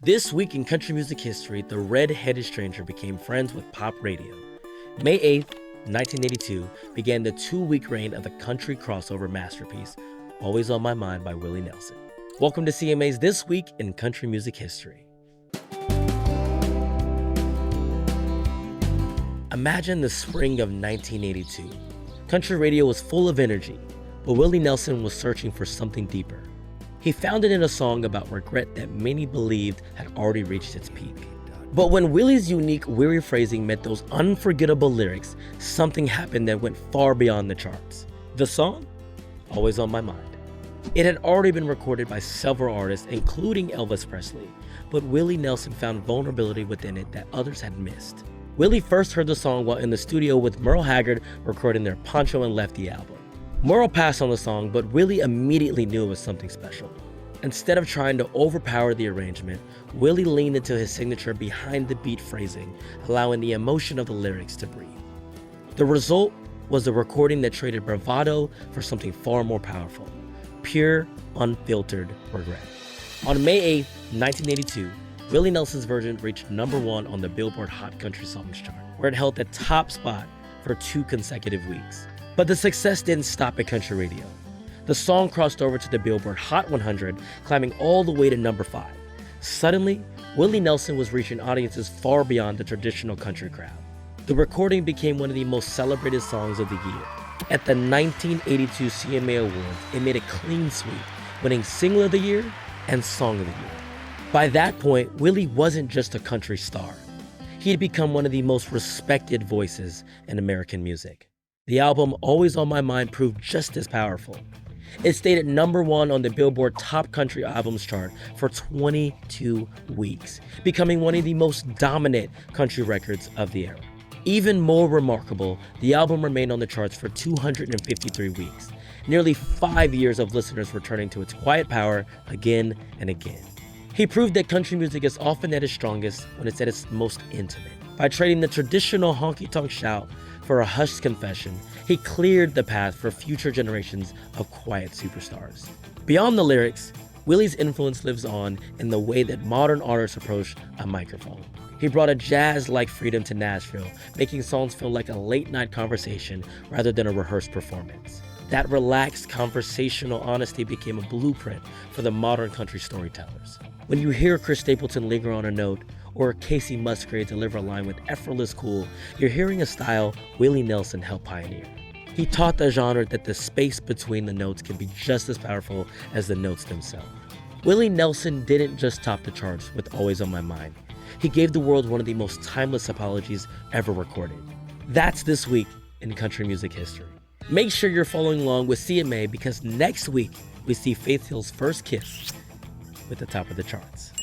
This week in country music history, the Redheaded stranger became friends with pop radio. May 8th, 1982 began the 2-week reign of the country crossover masterpiece, Always on My Mind by Willie Nelson. Welcome to CMA's This Week in Country Music History. Imagine the spring of 1982. Country radio was full of energy, but Willie Nelson was searching for something deeper. He found it in a song about regret that many believed had already reached its peak. But when Willie's unique, weary phrasing met those unforgettable lyrics, something happened that went far beyond the charts. The song? Always on My Mind. It had already been recorded by several artists, including Elvis Presley, but Willie Nelson found vulnerability within it that others had missed. Willie first heard the song while in the studio with Merle Haggard recording their Poncho and Lefty album. Merle passed on the song, but Willie immediately knew it was something special. Instead of trying to overpower the arrangement, Willie leaned into his signature behind the beat phrasing, allowing the emotion of the lyrics to breathe. The result was a recording that traded bravado for something far more powerful: pure, unfiltered regret. On May 8th, 1982, Willie Nelson's version reached #1 on the Billboard Hot Country Songs chart, where it held the top spot for 2 consecutive weeks. But the success didn't stop at country radio. The song crossed over to the Billboard Hot 100, climbing all the way to #5. Suddenly, Willie Nelson was reaching audiences far beyond the traditional country crowd. The recording became one of the most celebrated songs of the year. At the 1982 CMA Awards, it made a clean sweep, winning Single of the Year and Song of the Year. By that point, Willie wasn't just a country star. He had become one of the most respected voices in American music. The album Always on My Mind proved just as powerful. It stayed at #1 on the Billboard Top Country Albums chart for 22 weeks, becoming one of the most dominant country records of the era. Even more remarkable, the album remained on the charts for 253 weeks, nearly 5 years of listeners returning to its quiet power again and again. He proved that country music is often at its strongest when it's at its most intimate. By trading the traditional honky-tonk shout for a hushed confession, he cleared the path for future generations of quiet superstars. Beyond the lyrics, Willie's influence lives on in the way that modern artists approach a microphone. He brought a jazz-like freedom to Nashville, making songs feel like a late-night conversation rather than a rehearsed performance. That relaxed, conversational honesty became a blueprint for the modern country storytellers. When you hear Chris Stapleton linger on a note, or Casey Musgrave deliver a line with effortless cool, you're hearing a style Willie Nelson helped pioneer. He taught the genre that the space between the notes can be just as powerful as the notes themselves. Willie Nelson didn't just top the charts with Always on My Mind. He gave the world one of the most timeless apologies ever recorded. That's This Week in Country Music History. Make sure you're following along with CMA, because next week we see Faith Hill's first kiss with the top of the charts.